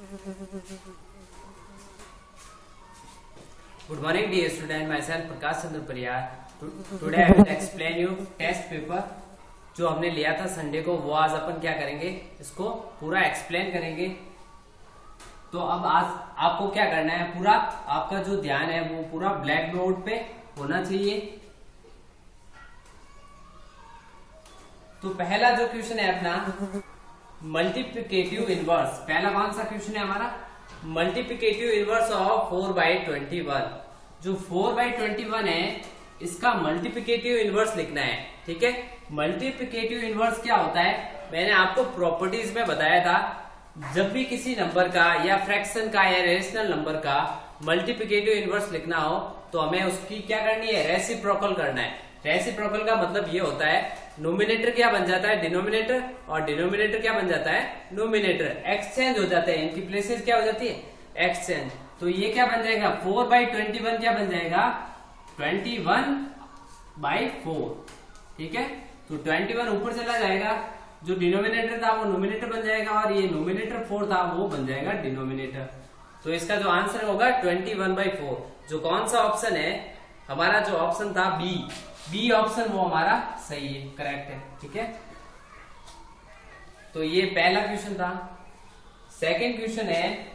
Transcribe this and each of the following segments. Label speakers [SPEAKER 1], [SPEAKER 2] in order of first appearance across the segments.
[SPEAKER 1] Good morning, dear student. Myself Prakash Chandra Pariyar. Today I will explain you test paper जो हमने लिया था Sunday को, वो आज अपन क्या करेंगे, इसको पूरा एक्सप्लेन करेंगे। तो अब आज आपको क्या करना है, पूरा आपका जो ध्यान है वो पूरा ब्लैक बोर्ड पे होना चाहिए। तो पहला जो क्वेश्चन है अपना मल्टीप्लिकेटिव इनवर्स, पहला कौन सा क्वेश्चन है हमारा, मल्टीप्लिकेटिव इनवर्स ऑफ 4/21। जो 4/21 है इसका मल्टीप्लिकेटिव इनवर्स लिखना है। ठीक है, मल्टीप्लिकेटिव इनवर्स क्या होता है, मैंने आपको प्रॉपर्टीज में बताया था। जब भी किसी नंबर का या फ्रैक्शन का या रेशनल नंबर का मल्टीप्लिकेटिव इनवर्स लिखना हो तो हमें उसकी क्या करनी है, रेसिप्रोकल करना है। रेसिप्रोकल का मतलब ये होता है नोमिनेटर क्या बन जाता है डिनोमिनेटर, और डिनोमिनेटर क्या बन जाता है नोमिनेटर, एक्सचेंज हो जाते हैं, इनकी प्लेसेस क्या हो जाती है एक्सचेंज। तो ये क्या बन जाएगा 4/21 क्या बन जाएगा 21/4। ठीक है, तो 21 ऊपर चला जाएगा, जो डिनोमिनेटर था वो नोमिनेटर बन जाएगा, और ये नोमिनेटर 4 था वो बन जाएगा डिनोमिनेटर। तो इसका जो आंसर होगा 21/4। जो कौन सा ऑप्शन है हमारा, जो ऑप्शन था बी ऑप्शन, वो हमारा सही है, करेक्ट है। ठीक है, तो ये पहला क्वेश्चन था। सेकंड क्वेश्चन है,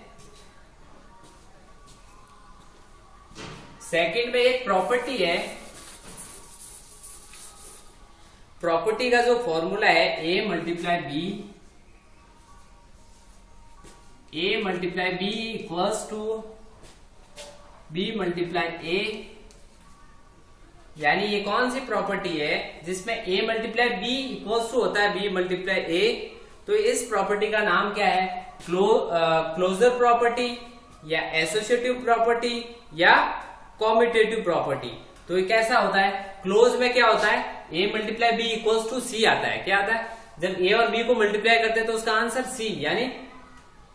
[SPEAKER 1] सेकंड में एक प्रॉपर्टी है। प्रॉपर्टी का जो फॉर्मूला है a multiply B equals to b multiply a। यानी ये कौन सी प्रॉपर्टी है जिसमें a multiply B equals to होता है b मल्टीप्लाई a। तो इस प्रॉपर्टी का नाम क्या है, क्लोजर प्रॉपर्टी या एसोसिएटिव प्रॉपर्टी या कॉम्यूटेटिव प्रॉपर्टी। तो ये कैसा होता है, क्लोज में क्या होता है a multiply B equals to C आता है। क्या आता है, जब a और b को मल्टीप्लाई करते हैं तो उसका आंसर c, यानी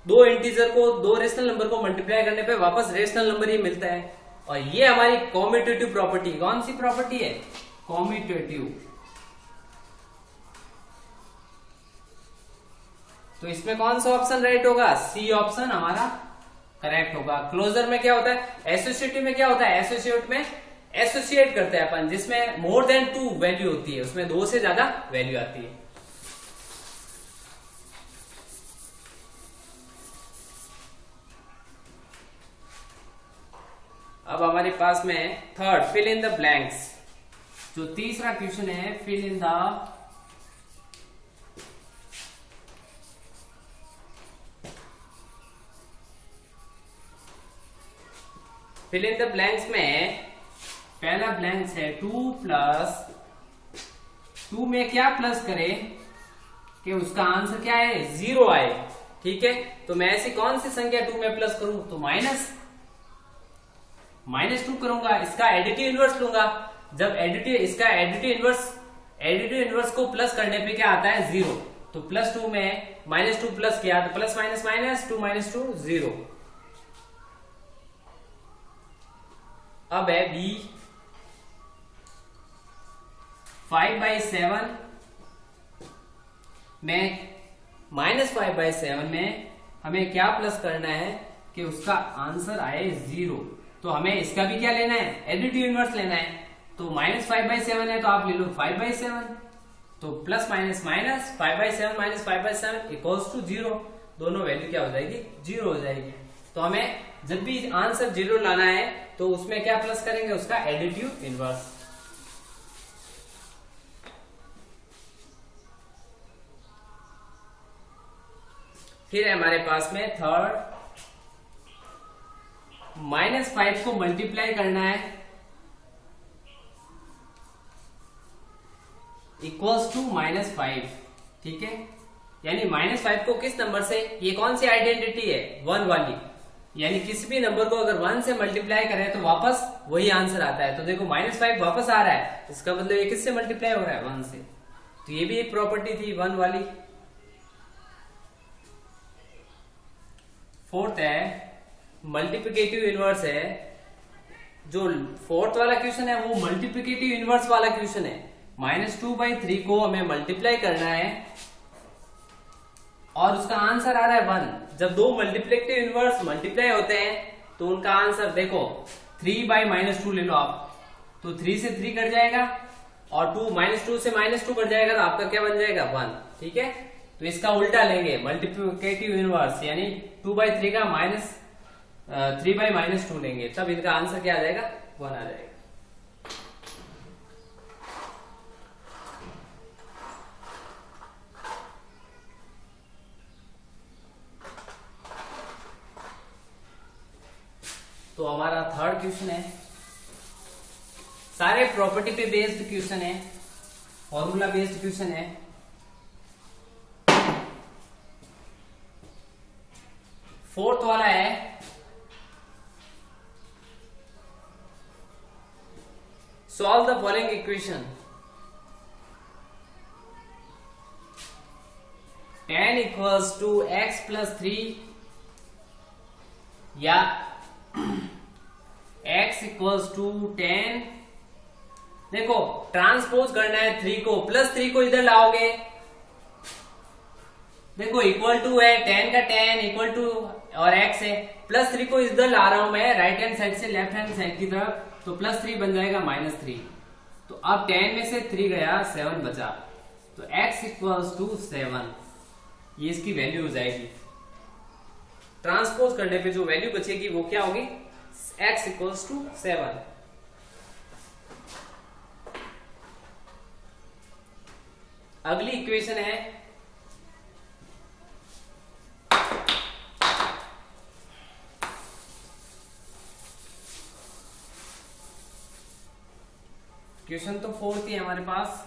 [SPEAKER 1] दो इंटीजर को, दो रेशनल नंबर को मल्टीप्लाई करने पे वापस रेशनल नंबर ही मिलता है। और ये हमारी कॉम्यूटेटिव प्रॉपर्टी, कौन सी प्रॉपर्टी है कॉम्यूटेटिव। तो इसमें कौन सा ऑप्शन राइट होगा, सी ऑप्शन हमारा करेक्ट होगा। क्लोजर में क्या होता है, एसोसिएटिव में क्या होता है, एसोसिएट में एसोसिएट करते हैं अपन, जिसमें मोर देन 2 वैल्यू होती है, उसमें 2 से ज्यादा वैल्यू आती है। अब हमारे पास में third fill in the blanks. जो तीसरा क्वेश्चन है फिल इन द ब्लैंक्स में पहला ब्लैंक्स है 2 में क्या प्लस करें कि उसका आंसर क्या है 0 आए। ठीक है, तो मैं ऐसी कौन सी संख्या 2 में प्लस करूं, तो -2 करूंगा, इसका एडिटिव इनवर्स लूंगा। जब इसका एडिटिव इनवर्स को प्लस करने पे क्या आता है 0, तो +2 में -2 प्लस किया तो प्लस माइनस माइनस 2 - 2 0। अब है b 5/7 में -5/7 में हमें क्या प्लस करना है कि उसका आंसर आए 0। तो हमें इसका भी क्या लेना है, एडिटिव इनवर्स लेना है। तो -5/7 है तो आप ले लो 5/7, तो plus minus minus 5/7 - 5/7 equals to 0। दोनों वैल्यू क्या हो जाएगी 0 हो जाएगी। तो हमें जब भी आंसर 0 लाना है तो उसमें क्या प्लस करेंगे, उसका एडिटिव इनवर्स। फिर है हमारे पास में थर्ड, -5 को मल्टीप्लाई करना है इक्वल्स टू -5। ठीक है, यानी -5 को किस नंबर से, ये कौन सी आइडेंटिटी है 1 वाली, यानी किसी भी नंबर को अगर 1 से मल्टीप्लाई करें तो वापस वही आंसर आता है। तो देखो -5 वापस आ रहा है, इसका मतलब ये किससे मल्टीप्लाई हो रहा है 1 से। तो ये भी एक प्रॉपर्टी थी 1 वाली। फोर्थ है मल्टीप्लिकेटिव इनवर्स है। जो फोर्थ वाला क्वेश्चन है वो मल्टीप्लिकेटिव इनवर्स वाला क्वेश्चन है। -2/3 को हमें मल्टीप्लाई करना है और उसका आंसर आ रहा है 1। जब दो मल्टीप्लिकेटिव इनवर्स मल्टीप्लाई होते हैं तो उनका आंसर देखो 3/-2 ले लो आप, तो 3 से 3 कट जाएगा और 2 से -2 कट जाएगा, तो आपका क्या बन जाएगा 1। ठीक है, तो इसका उल्टा लेंगे मल्टीप्लिकेटिव इनवर्स, यानी 2/3 का -3/-2 लेंगे, तब इनका आंसर क्या आ जाएगा 1 आ जाएगा। तो हमारा थर्ड क्वेश्चन है, सारे प्रॉपर्टी पे बेस्ड क्वेश्चन है, फॉर्मूला बेस्ड क्वेश्चन है। फोर्थ वाला है, solve the following equation. tan equals to x + 3 या x इक्वल्स टू 10। देखो ट्रांसपोज करना है 3 को, +3 को इधर लाओगे, देखो इक्वल टू है 10 का 10 इक्वल टू और x है, +3 को इधर ला रहा हूं मैं राइट हैंड साइड से लेफ्ट हैंड साइड की तरफ, तो +3 बन जाएगा -3। तो अब 10 में से 3 गया 7 बचा, तो x इक्वल्स टू 7, ये इसकी वैल्यू हो जाएगी। ट्रांसपोज करने पे जो वैल्यू बचेगी वो क्या होगी, x इक्वल्स टू 7। अगली इक्वेशन है क्वेश्चन तो फोर्थ ही है हमारे पास,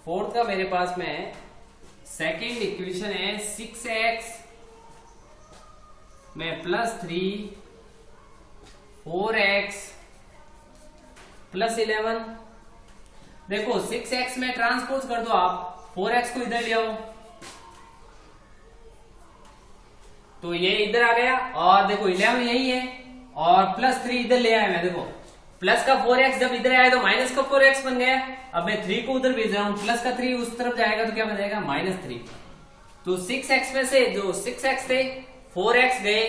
[SPEAKER 1] फोर्थ का मेरे पास में सेकेंड इक्वेशन है 6x में +3 4x +11। देखो 6x में ट्रांसपोज कर दो आप, 4x को इधर ले आओ, तो ये इधर आ गया, और देखो 11 यही है और +3 इधर ले आया मैं, देखो प्लस का 4x जब इधर आया तो माइनस का 4x बन गया। अब मैं 3 को उधर भेज रहा हूं, प्लस का 3 उस तरफ जाएगा तो क्या बन जाएगा -3। तो 6x में से जो 6x थे 4x गए,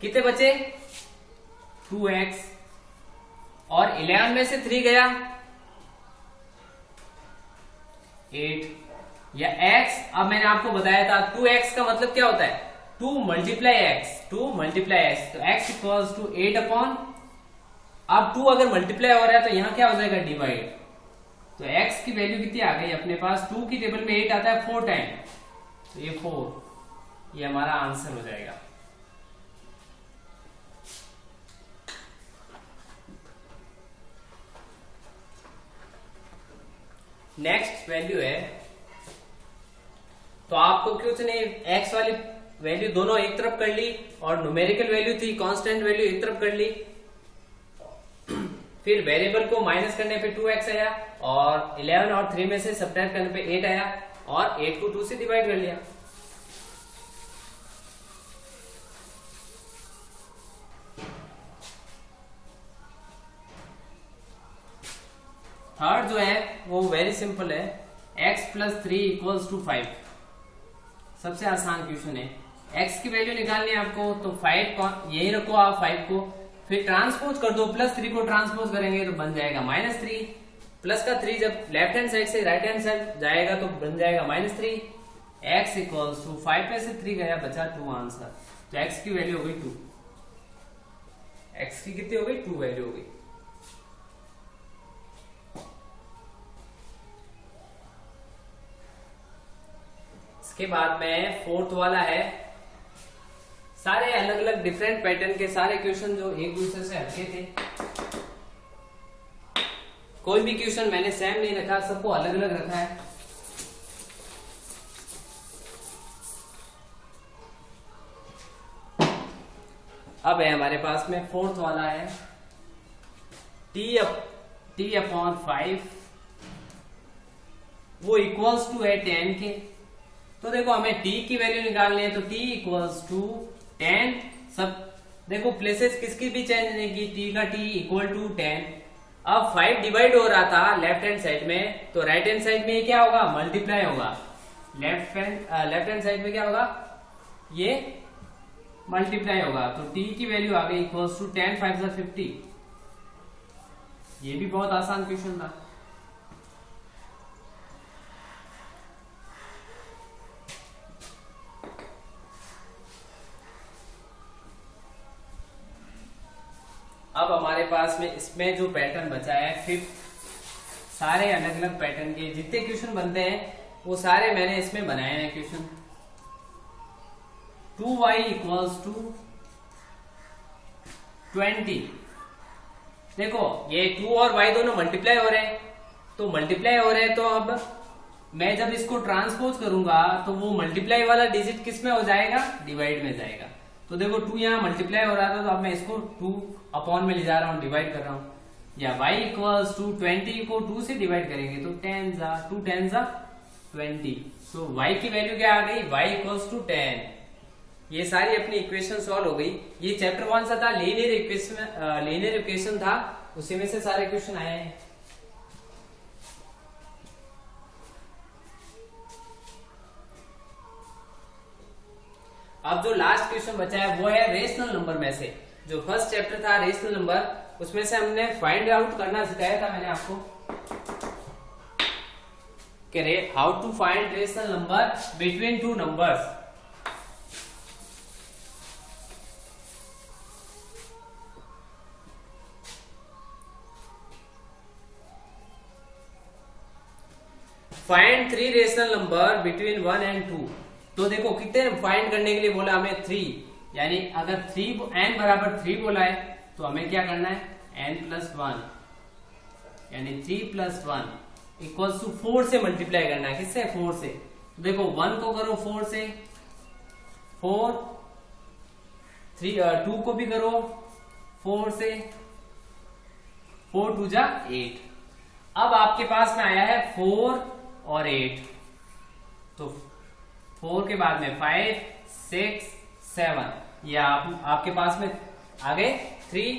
[SPEAKER 1] कितने बचे 2x, और 11 में से 3 गया 8 या x। अब मैंने आपको बताया था 2x का मतलब क्या होता है, 2 मल्टीप्लाई x, तो x इक्वल्स टू 8 अब 2 अगर मल्टीप्लाई हो रहा है तो यहां क्या हो जाएगा डिवाइड, तो x की वैल्यू कितनी आ गई अपने पास, 2 की टेबल में 8 आता है 4 टाइम, तो ये 4, ये हमारा आंसर हो जाएगा। नेक्स्ट वैल्यू है, तो आपको क्वेश्चन x वाली वैल्यू दोनों एक तरफ कर ली और न्यूमेरिकल वैल्यू थी कांस्टेंट वैल्यू एक तरफ कर ली, फिर वेरिएबल को माइनस करने पे 2x आया और 11 और 3 में से सब्ट्रैक्ट करने पे 8 आया और 8 को 2 से डिवाइड कर लिया। थर्ड जो है वो वेरी सिंपल है, x + 3 इक्वल्स टू 5। सबसे आसान क्वेश्चन है, x की वैल्यू निकालनी है आपको, तो 5 यही रखो आप 5 को, फिर ट्रांसपोज कर दो, +3 को ट्रांसपोज करेंगे तो बन जाएगा -3, प्लस का 3 जब लेफ्ट हैंड साइड से राइट हैंड साइड जाएगा तो बन जाएगा -3। x इक्वल्स टू 5 में से 3 गया बचा 2 आंसर, तो x की वैल्यू हो गई 2, x की कितनी हो गई 2 वैल्यू हो गई। इसके बाद में फोर्थ वाला है, सारे अलग अलग डिफरेंट पैटर्न के सारे क्वेश्चन जो एक दूसरे से हटके थे, कोई भी क्वेश्चन मैंने सेम नहीं रखा, सबको अलग अलग रखा है। अब है हमारे पास में फोर्थ वाला है t/5 वो इक्वल्स टू है 10 के। तो देखो हमें t की वैल्यू निकालनी है, तो t इक्वल्स टू 10, सब देखो प्लेसेस किसकी भी चेंज नहीं की, t का t इक्वल टू 10। अब 5 डिवाइड हो रहा था लेफ्ट हैंड साइड में, तो राइट हैंड साइड में क्या होगा मल्टीप्लाई होगा, लेफ्ट हैंड साइड में क्या होगा, ये मल्टीप्लाई होगा, तो t की वैल्यू आ गई इक्वल्स टू 10 5 50। ये भी बहुत आसान क्वेश्चन था। अब हमारे पास में इसमें जो पैटर्न बचा है फिफ्थ, सारे अलग अलग पैटर्न के जितने क्वेश्चन बनते हैं वो सारे मैंने इसमें बनाए हैं क्वेश्चन। 2y equals to 20। देखो ये 2 और y दोनों मल्टीप्लाई हो रहे हैं, तो मल्टीप्लाई हो रहे हैं, तो अब मैं जब इसको ट्रांसपोज करूंगा तो वो मल्टीप्लाई वाला डिजिट किस में हो जाएगा, डिवाइड में जाएगा। तो देखो 2 यहाँ मल्टीप्लाई हो रहा था, तो अब मैं इसको 2 अपॉन में ले जा रहा हूँ, डिवाइड कर रहा हूँ। या y इक्वल्स टू 20 को 2 से डिवाइड करेंगे तो 2 10 20। तो y की वैल्यू क्या आ गई, y इक्वल्स टू 10। ये सारी अपनी इक्वेशन सॉल्व हो गई। ये चैप्टर 1 सा था, लीनियर इक्वेशन था, उसी में से सारे क्वेश्चन आए हैं। अब जो लास्ट क्वेश्चन बचा है वो है रेशनल नंबर में से। जो फर्स्ट चैप्टर था रेशनल नंबर, उसमें से हमने फाइंड आउट करना सिखाया था मैंने आपको कि how to find rational number between two numbers. Find 3 rational number between 1 and 2। तो देखो कितने फाइंड करने के लिए बोला हमें 3, यानी अगर 3 n बराबर 3 बोला है तो हमें क्या करना है n+1, यानी 3 + 1 इक्वल्स टू 4 से मल्टीप्लाई करना है। किससे, 4 से। तो देखो 1 को करो 4 से, 4 3 2 को भी करो 4 से, 4 2 जा 8। अब आपके पास में आया है 4 और 8, तो 4 के बाद में 5 6 7, या आपके पास में आ गए 3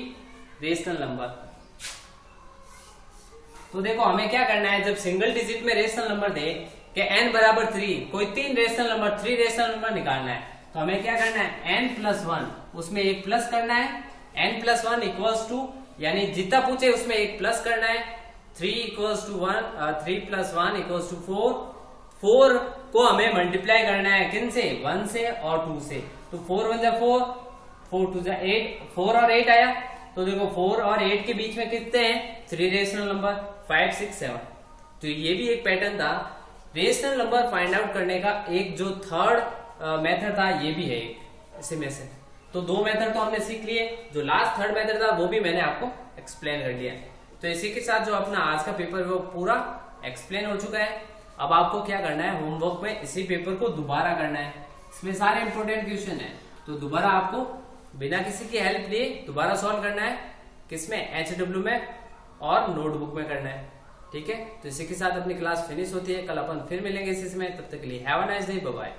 [SPEAKER 1] रेशनल नंबर। तो देखो हमें क्या करना है, जब सिंगल डिजिट में रेशनल नंबर दे कि n बराबर 3, कोई 3 रेशनल नंबर निकालना है, तो हमें क्या करना है n+1, उसमें एक प्लस करना है। n+1 इक्वल्स टू, यानी जितना पूछे उसमें एक प्लस करना है। 3 इक्वल्स टू 1, 3 + 1 इक्वल्स टू 4। 4 को हमें मल्टीप्लाई करना है किन से, 1 से और 2 से। तो 4 1 जा 4, 4 2 जा 8, 4 और 8 आया। तो देखो 4 और 8 के बीच में कितने हैं, 3 रेशनल नंबर, 5 6 7। तो ये भी एक पैटर्न था रेशनल नंबर फाइंड आउट करने का। एक जो थर्ड मेथड था ये भी है इसी में से। तो 2 मेथड तो हमने सीख लिए, जो लास्ट थर्ड मेथड था वो भी मैंने आपको एक्सप्लेन कर दिया। तो इसी के साथ जो अपना आज का पेपर वो पूरा एक्सप्लेन हो चुका है। अब आपको क्या करना है, होमवर्क में इसी पेपर को दोबारा करना है। इसमें सारे इंपॉर्टेंट क्वेश्चन है, तो दोबारा आपको बिना किसी की हेल्प लिए दोबारा सॉल्व करना है। किसमें, HW में और नोटबुक में करना है। ठीक है, तो इसी के साथ अपनी क्लास फिनिश होती है। कल अपन फिर मिलेंगे इसी समय, तब तक के लिए have a nice day, bye bye.